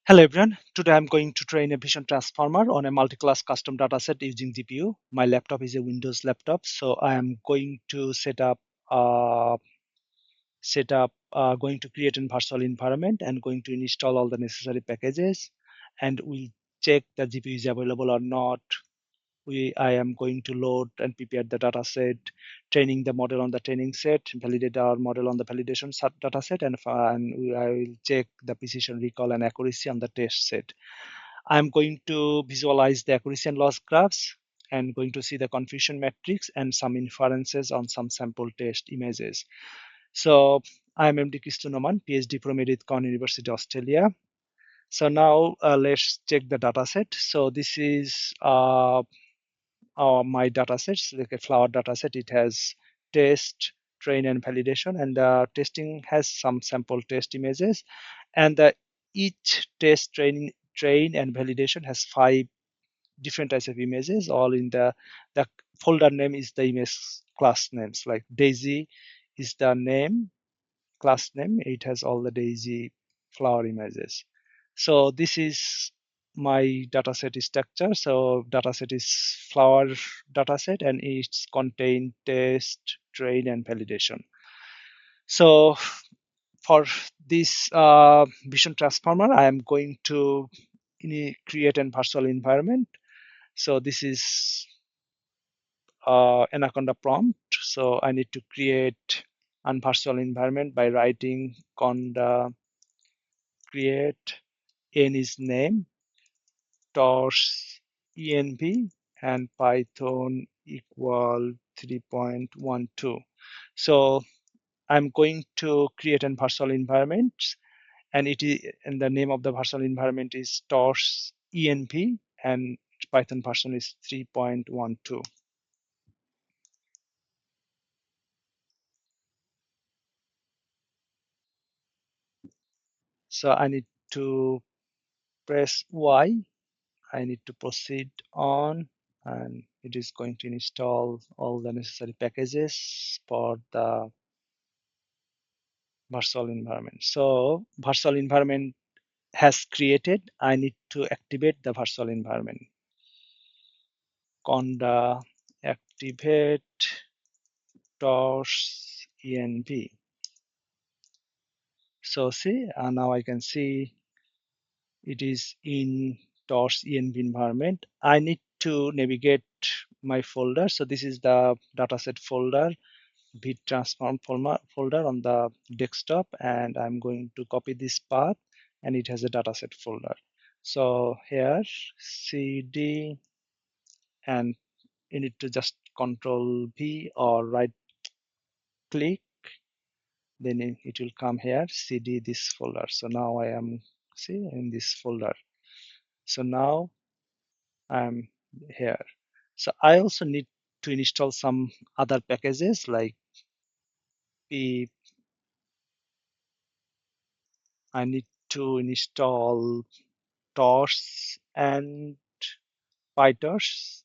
Hello everyone, today I'm going to train a vision transformer on a multi-class custom dataset using GPU. My laptop is a Windows laptop, so I am going to going to create a virtual environment and going to install all the necessary packages, and we'll check the GPU is available or not. I am going to load and prepare the data set, training the model on the training set, validate our model on the validation data set, and I will check the precision, recall, and accuracy on the test set. I'm going to visualize the accuracy and loss graphs and going to see the confusion matrix and some inferences on some sample test images. So I'm MD Kristunoman, PhD from Edithcon University, Australia. So now let's check the dataset. So this is my datasets, like a flower dataset. It has test, train, and validation, and the testing has some sample test images, and each test, train, and validation has 5 different types of images, all in the folder name is the image class names. Like Daisy is the name, class name. It has all the Daisy flower images. So this is my dataset structure. So dataset is flower dataset, and it's contain test, train, and validation. So for this vision transformer, I am going to create a virtual environment. So this is Anaconda prompt. So I need to create a virtual environment by writing conda create n is name torch-env and Python equal 3.12. So I'm going to create a virtual environment, and the name of the virtual environment is torch-env, and Python version is 3.12. So I need to press Y. I need to proceed on, and it is going to install all the necessary packages for the virtual environment. So virtual environment has created. I need to activate the virtual environment. Conda activate torch-env. So see, now I can see it is in torch-env environment. I need to navigate my folder. So this is the dataset folder, ViT transform folder on the desktop, and I'm going to copy this path, and it has a dataset folder. So here cd, and you need to just control V or right click, then it will come here, cd this folder. So now I am in this folder. So now I'm here. So I also need to install some other packages like p. I need to install torch and PyTorch,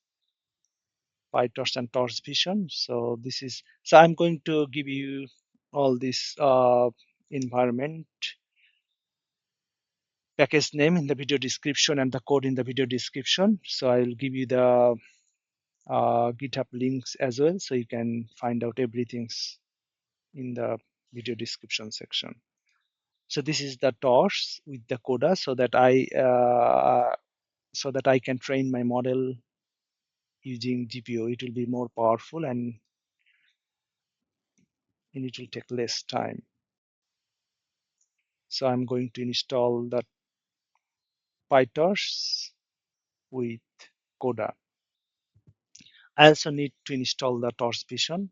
and torch vision. So this is, so I'm going to give you all this environment package name in the video description and the code in the video description. So I'll give you the GitHub links as well, so you can find out everything in the video description section. So this is the torch with the coda, so that I can train my model using GPU. It will be more powerful, and it will take less time. So I'm going to install the PyTorch with coda. I also need to install the torch vision.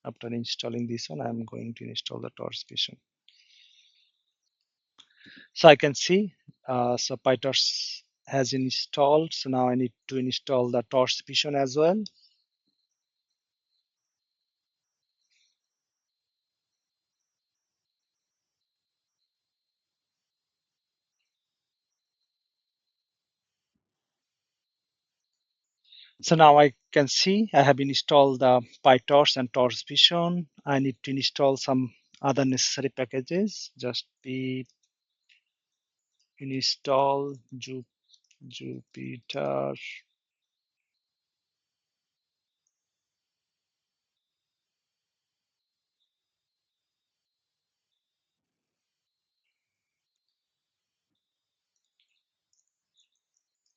After installing this one, I'm going to install the torch vision. So I can see, so PyTorch has installed. So now I need to install the torch vision as well. So now I can see I have installed the PyTorch and torch vision. I need to install some other necessary packages. Just be install Jupyter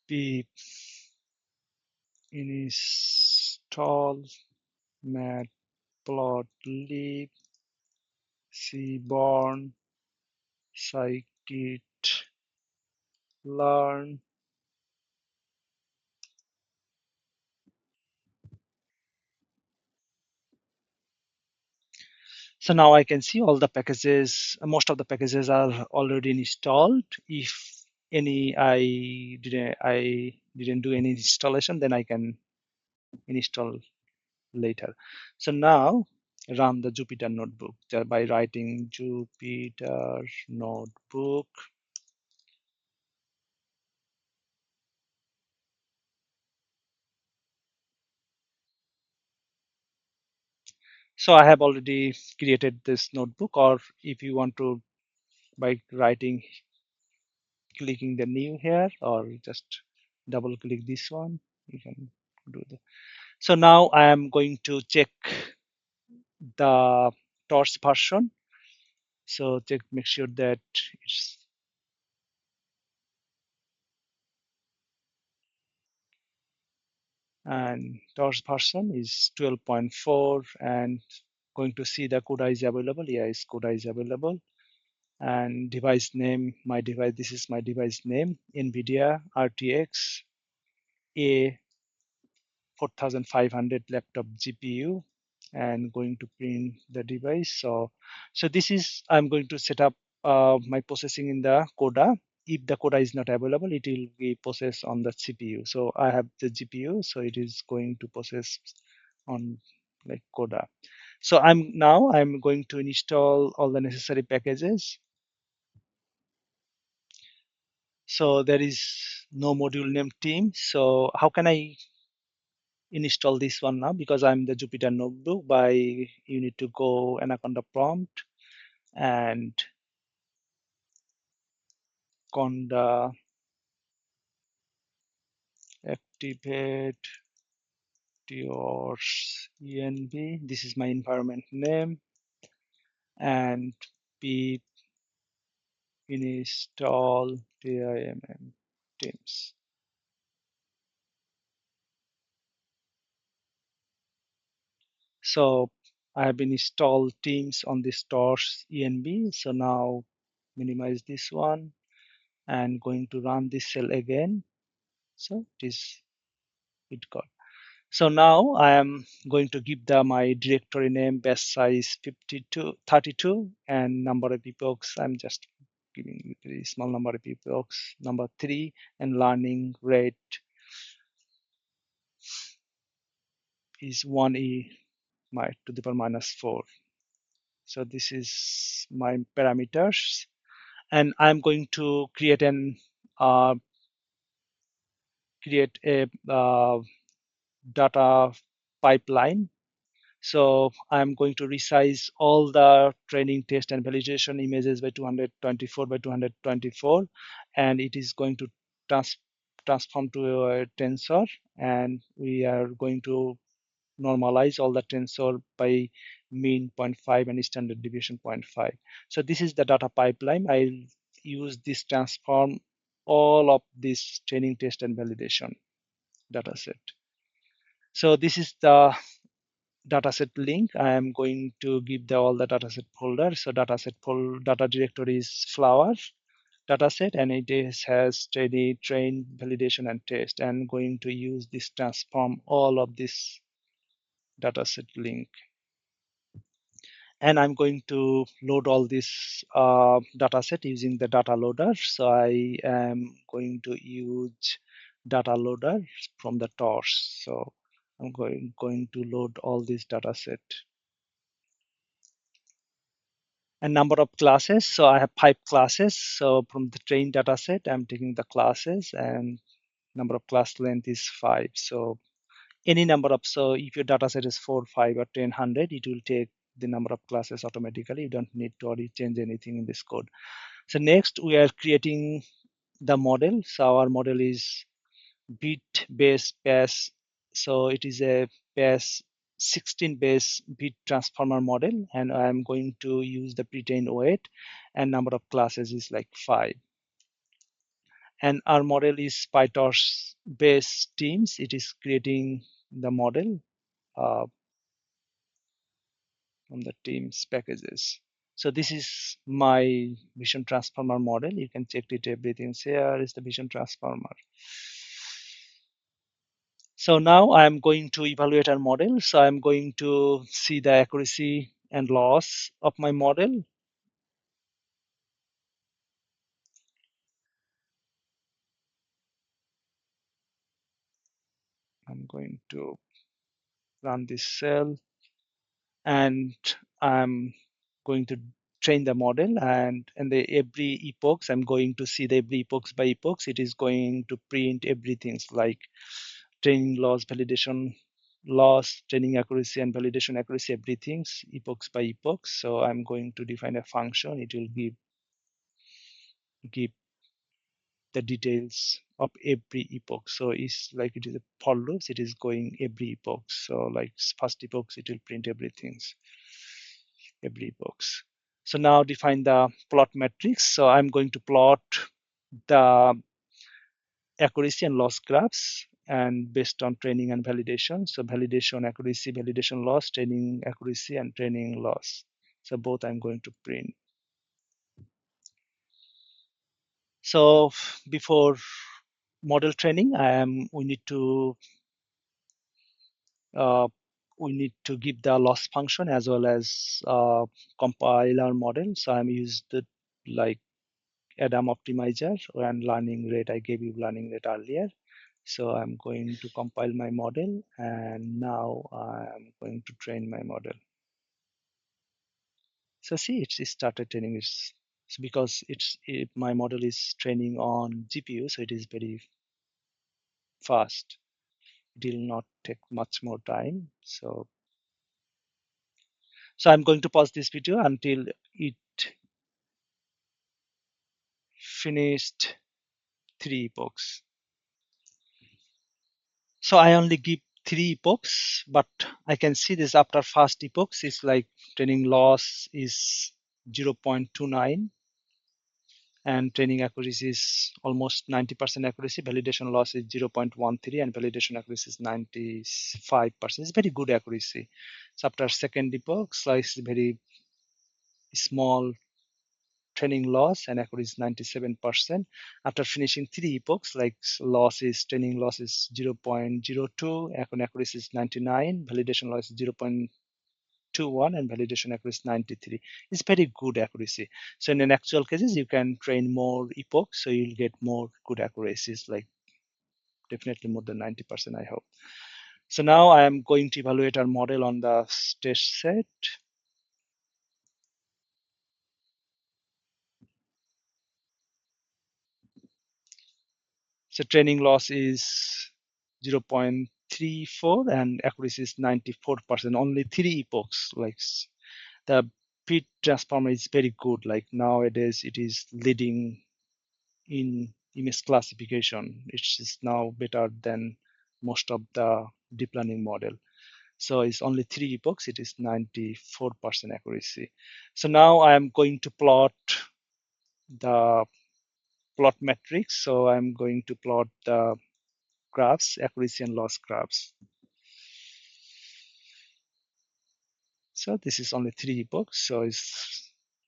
pip install matplotlib seaborn scikit-learn. So now I can see all the packages, most of the packages are already installed. If any I didn't do any installation, then I can install later. So now run the Jupyter notebook by writing Jupyter notebook. So I have already created this notebook, or if you want to, by writing, clicking the new here, or just double click this one, you can do that. So now I am going to check the torch version. So make sure that it's, and torch version is 12.4, and going to see the CUDA is available. Yes, CUDA is available. And device name, my device, this is my device name, NVIDIA RTX A 4500 laptop GPU, and going to print the device. So this is, I'm going to set up my processing in the CUDA. If the CUDA is not available, it will be processed on the CPU. So I have the GPU, so it is going to process on like CUDA. So I'm going to install all the necessary packages. So there is no module name team. So how can I install this one now? Because I'm the Jupyter notebook, by you need to go anaconda prompt and conda activate torch-env. This is my environment name, and pip install timm teams. So I have installed teams on this torch-env. So now minimize this one and going to run this cell again. So it got. So now I am going to give my directory name best size 32, and number of epochs. I'm just giving very small number of epochs, number 3, and learning rate is 1e to the power minus 4. So this is my parameters, and I'm going to create uh, a data pipeline. So I'm going to resize all the training, test, and validation images by 224 by 224, and it is going to transform to a tensor, and we are going to normalize all the tensor by mean 0.5 and standard deviation 0.5. So this is the data pipeline. I'll use this transform all of this training, test, and validation data set. So this is the dataset link. I am going to give all the dataset folder. So data directory is flower dataset, and has train, validation, and test. And going to use this transform all of this dataset link. And I'm going to load all this dataset using the data loader. So I am going to use data loader from the torch. So I'm going to load all this dataset. And number of classes. So I have 5 classes. So from the train dataset, I'm taking the classes, and number of class length is 5. So any number of, so if your dataset is 4, 5, or 10, 100, it will take the number of classes automatically. You don't need to change anything in this code. So next, we are creating the model. So our model is bit based pass. So it is a pass 16 base bit transformer model, and I'm going to use the pre-trained weight, and number of classes is like 5. And our model is PyTorch based teams. It is creating the model from the teams packages. So this is my vision transformer model. You can check it, everything. Here is the vision transformer. So now I'm going to evaluate our model. So I'm going to see the accuracy and loss of my model. I'm going to run this cell, and I'm going to train the model, and the every epochs I'm going to see the every epochs by epochs. It is going to print everything like training loss, validation loss, training accuracy and validation accuracy, everything epochs by epochs. So I'm going to define a function. It will give the details of every epoch. So it's like it is a for loops. It is going every epoch. So like first epochs, it will print everything, every epochs. So now define the plot matrix. So I'm going to plot the accuracy and loss graphs, and based on training and validation. So validation accuracy, validation loss, training accuracy, and training loss. So both I'm going to print. So before model training, we need to uh, give the loss function as well as compile our model. So I'm used the like Adam optimizer and learning rate. I gave you learning rate earlier. So I'm going to compile my model, and now I'm going to train my model. So see, it started training. It's because my model is training on GPU, so it is very fast. It will not take much more time. So I'm going to pause this video until it finished 3 epochs. So I only give 3 epochs, but I can see this after first epochs is like training loss is 0.29, and training accuracy is almost 90% accuracy. Validation loss is 0.13, and validation accuracy is 95%. It's very good accuracy. So after second epoch, so it's very small training loss, and accuracy is 97%. After finishing 3 epochs, like training loss is 0.02, accuracy is 99, validation loss is 0.21, and validation accuracy is 93. It's very good accuracy. So in an actual cases, you can train more epochs, so you'll get more good accuracies, like definitely more than 90%, I hope. So now I am going to evaluate our model on the test set. So training loss is 0.34, and accuracy is 94%. Only 3 epochs. Like the pit transformer is very good. Like nowadays, it is leading in image classification. It's now better than most of the deep learning model. So it's only 3 epochs. It is 94% accuracy. So now I am going to plot the plot metrics. So I'm going to plot the graphs, accuracy and loss graphs. So this is only 3 epochs. So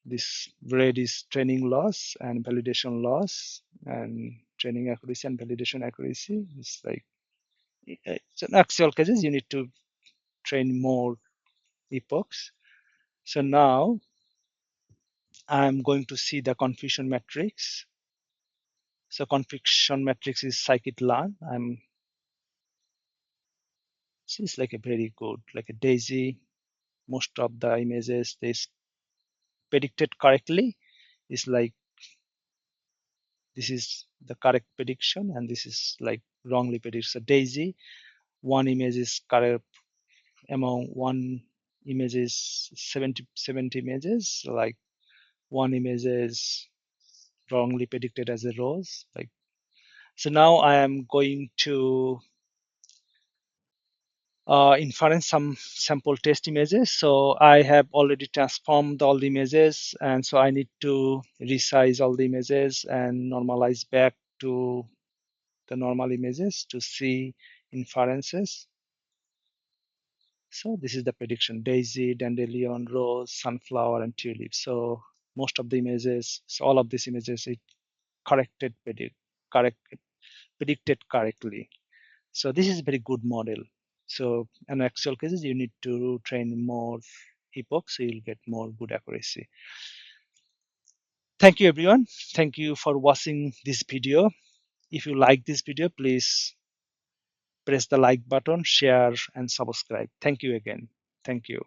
this red is training loss and validation loss, and training accuracy and validation accuracy. It's like so in actual cases you need to train more epochs. So now I'm going to see the confusion matrix. So confusion matrix is scikit-learn. It's like a very good, like a daisy. Most of the images they predicted correctly. Is like this is the correct prediction, and this is like wrongly predicted. So daisy, one image is correct among one image is 70 images. So like one image is wrongly predicted as a rows. Like, so now I am going to inference some sample test images. So I have already transformed all the images, and so I need to resize all the images and normalize back to the normal images to see inferences. So this is the prediction: daisy, dandelion, rose, sunflower, and tulip. So most of the images, so all of these images, it correct predicted correctly. So this is a very good model. So in actual cases, you need to train more epochs, so you'll get more good accuracy. Thank you, everyone. Thank you for watching this video. If you like this video, please press the like button, share, and subscribe. Thank you again. Thank you.